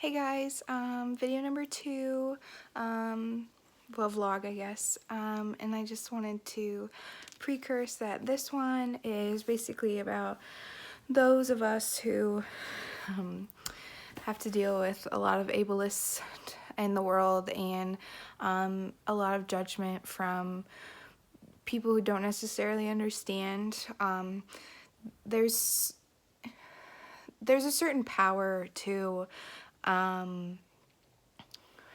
Hey guys, video number 2, well, vlog I guess, and I just wanted to precurse that this one is basically about those of us who have to deal with a lot of ableists in the world and a lot of judgment from people who don't necessarily understand. There's a certain power to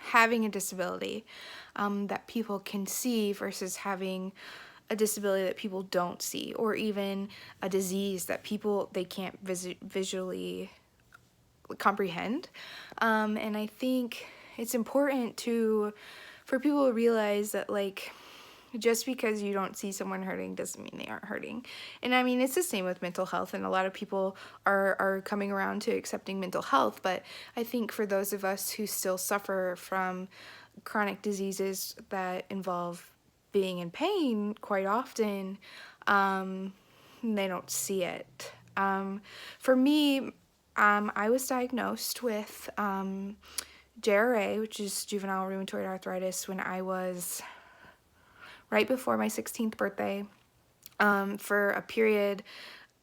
having a disability that people can see versus having a disability that people don't see, or even a disease that they can't visually comprehend. And I think it's important for people to realize that, like, just because you don't see someone hurting doesn't mean they aren't hurting. And I mean, it's the same with mental health, and a lot of people are coming around to accepting mental health, but I think for those of us who still suffer from chronic diseases that involve being in pain quite often, they don't see it. For me, I was diagnosed with JRA, which is juvenile rheumatoid arthritis, when I was right before my 16th birthday. For a period,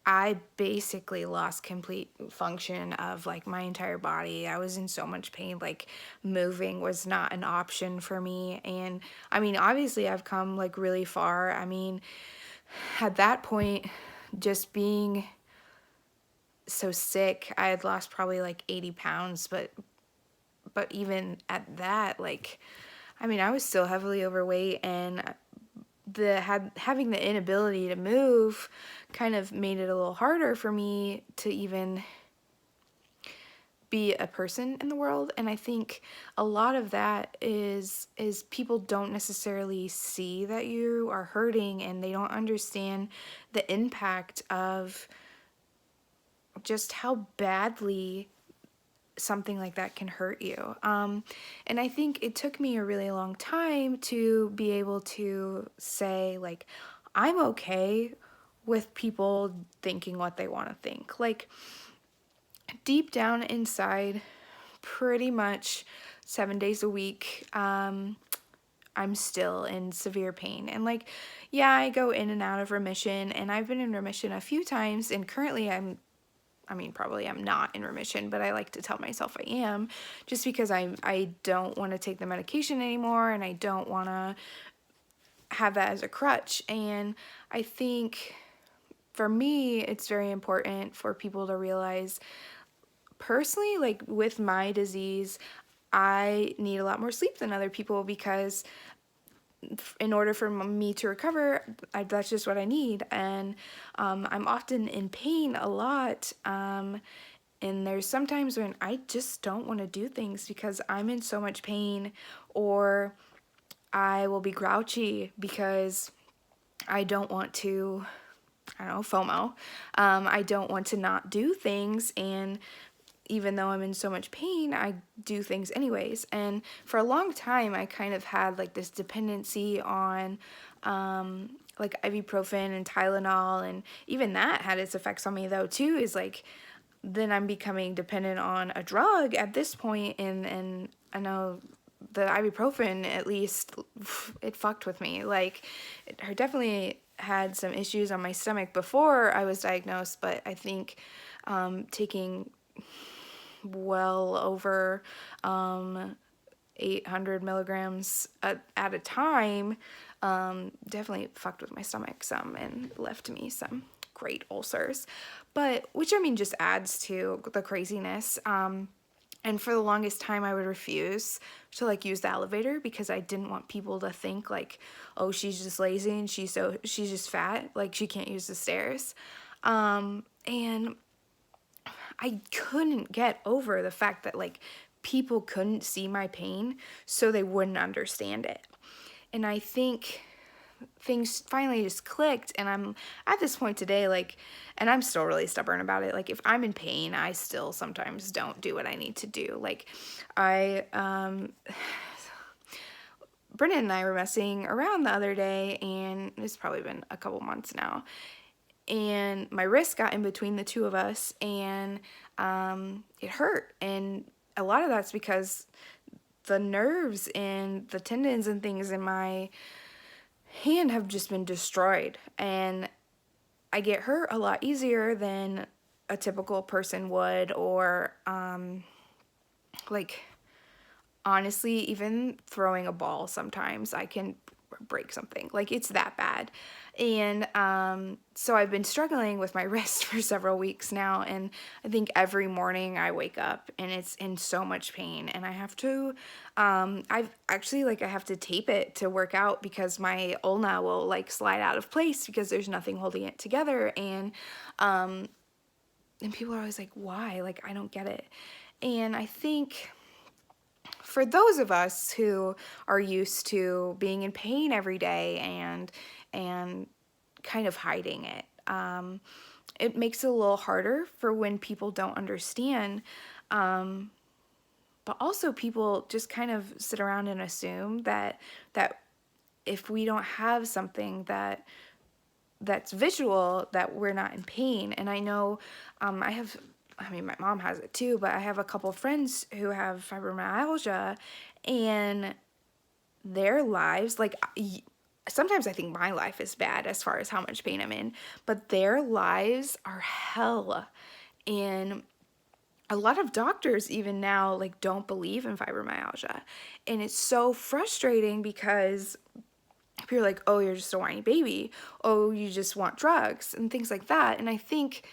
I basically lost complete function of like my entire body. I was in so much pain, like moving was not an option for me. And I mean, obviously I've come like really far. I mean, at that point, just being so sick, I had lost probably like 80 pounds, but even at that, like, I mean, I was still heavily overweight, and having the inability to move kind of made it a little harder for me to even be a person in the world. And I think a lot of that is people don't necessarily see that you are hurting, and they don't understand the impact of just how badly something like that can hurt you. And I think it took me a really long time to be able to say, like, I'm okay with people thinking what they want to think. Like, deep down inside, pretty much 7 days a week, I'm still in severe pain. And like, yeah, I go in and out of remission, and I've been in remission a few times, and currently probably I'm not in remission, but I like to tell myself I am, just because I don't want to take the medication anymore, and I don't want to have that as a crutch. And I think for me, it's very important for people to realize, personally, like with my disease, I need a lot more sleep than other people, because in order for me to recover, that's just what I need. And I'm often in pain a lot. And there's sometimes when I just don't want to do things because I'm in so much pain, or I will be grouchy because I don't want to, I don't know, FOMO. I don't want to not do things, and even though I'm in so much pain, I do things anyways. And for a long time, I kind of had like this dependency on like ibuprofen and Tylenol, and even that had its effects on me though too, is like, then I'm becoming dependent on a drug at this point, and I know the ibuprofen, at least, it fucked with me. Like, it definitely had some issues on my stomach before I was diagnosed, but I think taking well over 800 milligrams at a time definitely fucked with my stomach some and left me some great ulcers. But which, I mean, just adds to the craziness. And for the longest time, I would refuse to like use the elevator because I didn't want people to think like, oh, she's just lazy and she's just fat, like she can't use the stairs. And I couldn't get over the fact that like people couldn't see my pain, so they wouldn't understand it. And I think things finally just clicked, and I'm at this point today, like, and I'm still really stubborn about it. Like, if I'm in pain, I still sometimes don't do what I need to do. Like, Brennan and I were messing around the other day, and it's probably been a couple months now, and my wrist got in between the two of us, and it hurt. And a lot of that's because the nerves and the tendons and things in my hand have just been destroyed, and I get hurt a lot easier than a typical person would, or like honestly, even throwing a ball sometimes I can break something. Like it's that bad. And so I've been struggling with my wrist for several weeks now, and I think every morning I wake up and it's in so much pain, and I have to I've actually like I have to tape it to work out because my ulna will like slide out of place because there's nothing holding it together. And people are always like, why? Like, I don't get it. And I think for those of us who are used to being in pain every day and kind of hiding it, it makes it a little harder for when people don't understand. But also people just kind of sit around and assume that if we don't have something that's visual, that we're not in pain. And I know I mean, my mom has it too, but I have a couple of friends who have fibromyalgia, and their lives, like, sometimes I think my life is bad as far as how much pain I'm in, but their lives are hell. And a lot of doctors even now like don't believe in fibromyalgia. And it's so frustrating because people are like, oh, you're just a whiny baby. Oh, you just want drugs and things like that. And I think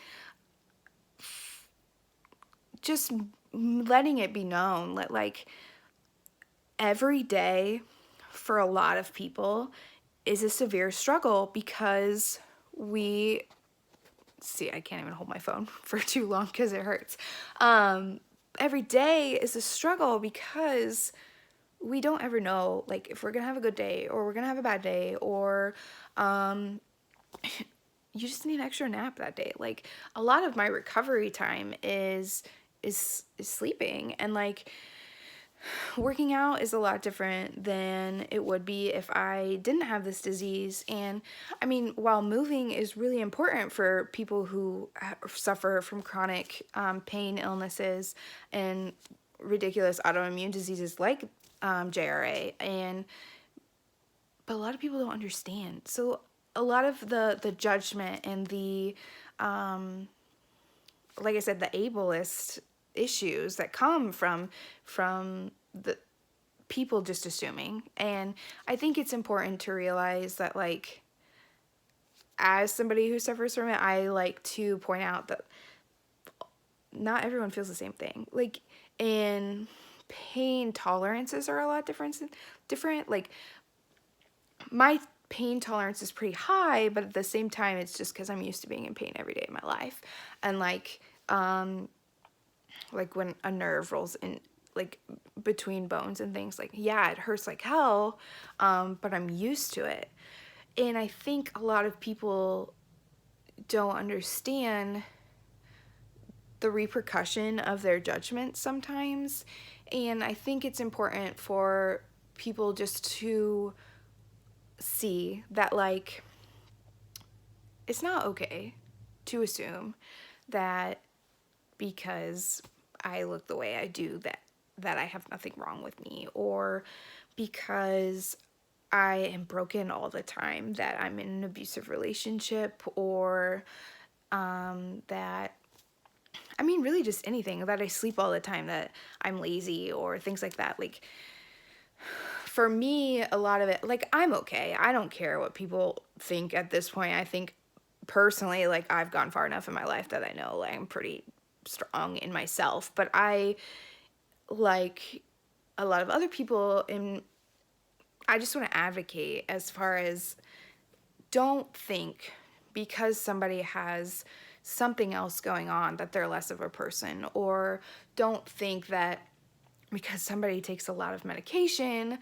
just letting it be known that like every day for a lot of people is a severe struggle because we see, I can't even hold my phone for too long because it hurts. Every day is a struggle because we don't ever know like if we're gonna have a good day or we're gonna have a bad day, or you just need an extra nap that day. Like a lot of my recovery time is sleeping, and like working out is a lot different than it would be if I didn't have this disease. And I mean, while moving is really important for people who suffer from chronic pain, illnesses, and ridiculous autoimmune diseases like JRA, and but a lot of people don't understand. So a lot of the judgment and the like I said, the ableist issues that come from the people just assuming. And I think it's important to realize that like as somebody who suffers from it, I like to point out that not everyone feels the same thing. Like, and pain tolerances are a lot different. Like my pain tolerance is pretty high, but at the same time it's just because I'm used to being in pain every day of my life. And like when a nerve rolls in like between bones and things, like yeah, it hurts like hell, but I'm used to it. And I think a lot of people don't understand the repercussion of their judgment sometimes. And I think it's important for people just to see that like it's not okay to assume that because I look the way I do that I have nothing wrong with me, or because I am broken all the time that I'm in an abusive relationship, or that I mean really just anything, that I sleep all the time, that I'm lazy, or things like that. Like for me, a lot of it, like I'm okay. I don't care what people think at this point. I think personally, like I've gone far enough in my life that I know like I'm pretty strong in myself. But I, like a lot of other people, and I just want to advocate as far as don't think because somebody has something else going on that they're less of a person, or don't think that because somebody takes a lot of medication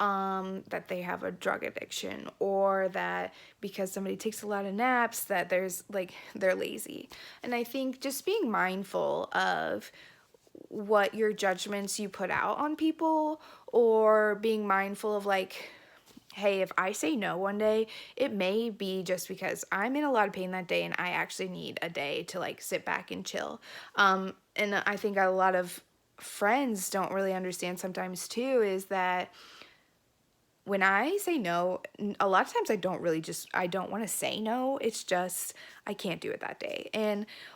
that they have a drug addiction, or that because somebody takes a lot of naps that there's like they're lazy. And I think just being mindful of what your judgments you put out on people, or being mindful of like, hey, if I say no one day, it may be just because I'm in a lot of pain that day and I actually need a day to like sit back and chill. And I think a lot of friends don't really understand sometimes too is that when I say no, a lot of times I don't want to say no. It's just, I can't do it that day.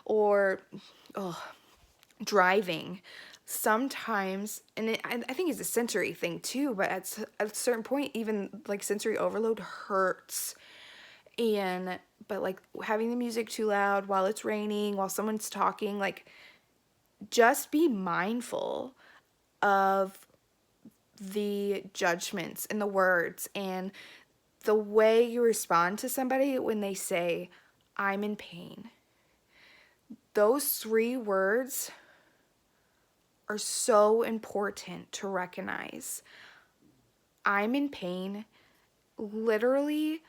Or, oh, driving. Sometimes, and I think it's a sensory thing too, but at a certain point, even like sensory overload hurts. But like having the music too loud while it's raining, while someone's talking, like just be mindful of the judgments and the words and the way you respond to somebody when they say, I'm in pain. Those 3 words are so important to recognize. I'm in pain literally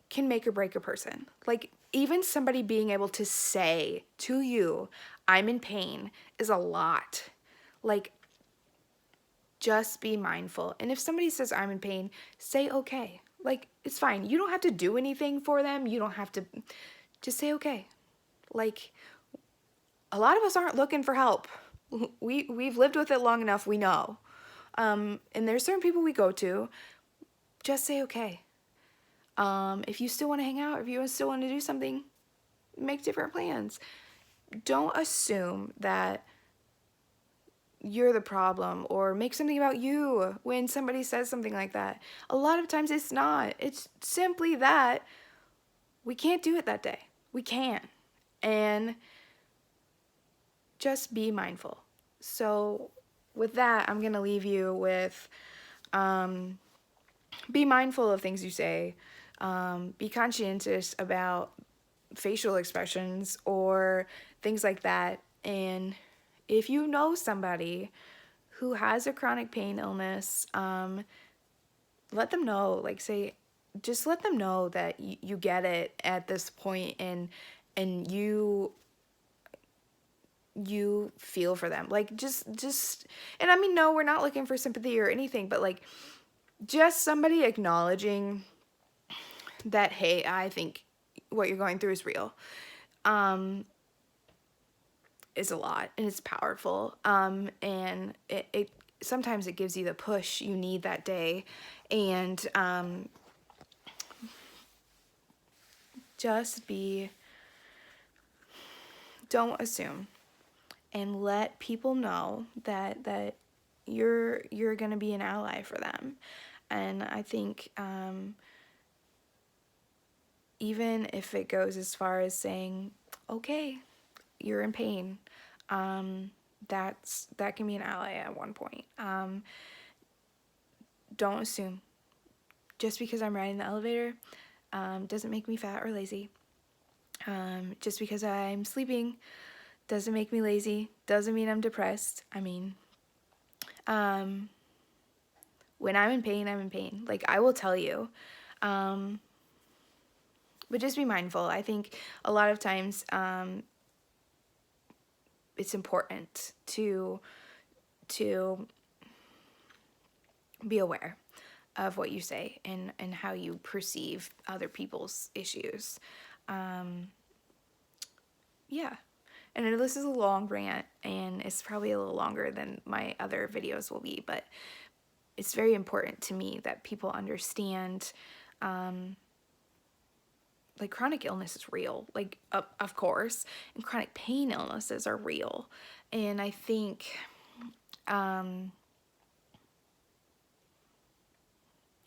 can make or break a person. Like, even somebody being able to say to you, I'm in pain, is a lot. Like, just be mindful. And if somebody says, I'm in pain, say okay. Like, it's fine. You don't have to do anything for them. You don't have to, just say okay. Like, a lot of us aren't looking for help. We've lived with it long enough, we know. And there's certain people we go to, just say okay. If you still want to hang out, if you still want to do something, make different plans. Don't assume that you're the problem or make something about you when somebody says something like that. A lot of times it's not. It's simply that we can't do it that day. We can't. And just be mindful. So with that, I'm going to leave you with be mindful of things you say. Be conscientious about facial expressions or things like that. And if you know somebody who has a chronic pain illness, let them know. Like, say, just let them know that you get it at this point, and you feel for them. Like, just and I mean, no, we're not looking for sympathy or anything, but like just somebody acknowledging that, hey, I think what you're going through is real, is a lot, and it's powerful. And it sometimes it gives you the push you need that day. And just don't assume, and let people know that you're gonna be an ally for them. And I think even if it goes as far as saying, okay, you're in pain, that can be an ally at one point. Don't assume. Just because I'm riding the elevator doesn't make me fat or lazy. Just because I'm sleeping doesn't make me lazy. Doesn't mean I'm depressed. I mean, when I'm in pain, I'm in pain. Like, I will tell you. But just be mindful. I think a lot of times it's important to be aware of what you say and how you perceive other people's issues. Yeah. And I know this is a long rant, and it's probably a little longer than my other videos will be, but it's very important to me that people understand, like, chronic illness is real, like, of course, and chronic pain illnesses are real. And I think a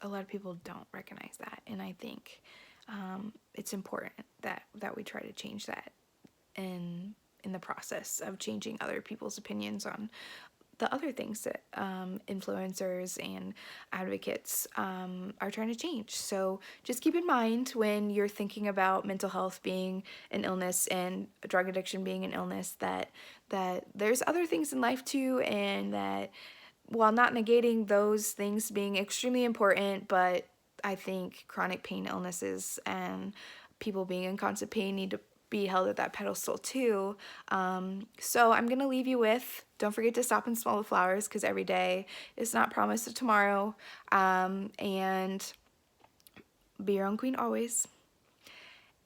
lot of people don't recognize that, and I think it's important that we try to change that in the process of changing other people's opinions on the other things that influencers and advocates are trying to change. So just keep in mind, when you're thinking about mental health being an illness and drug addiction being an illness, that there's other things in life too, and that while not negating those things being extremely important, but I think chronic pain illnesses and people being in constant pain need to be held at that pedestal too. So I'm gonna leave you with, don't forget to stop and smell the flowers, because every day is not promised of tomorrow. And be your own queen always.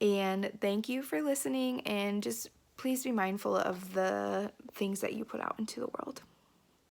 And thank you for listening, and just please be mindful of the things that you put out into the world.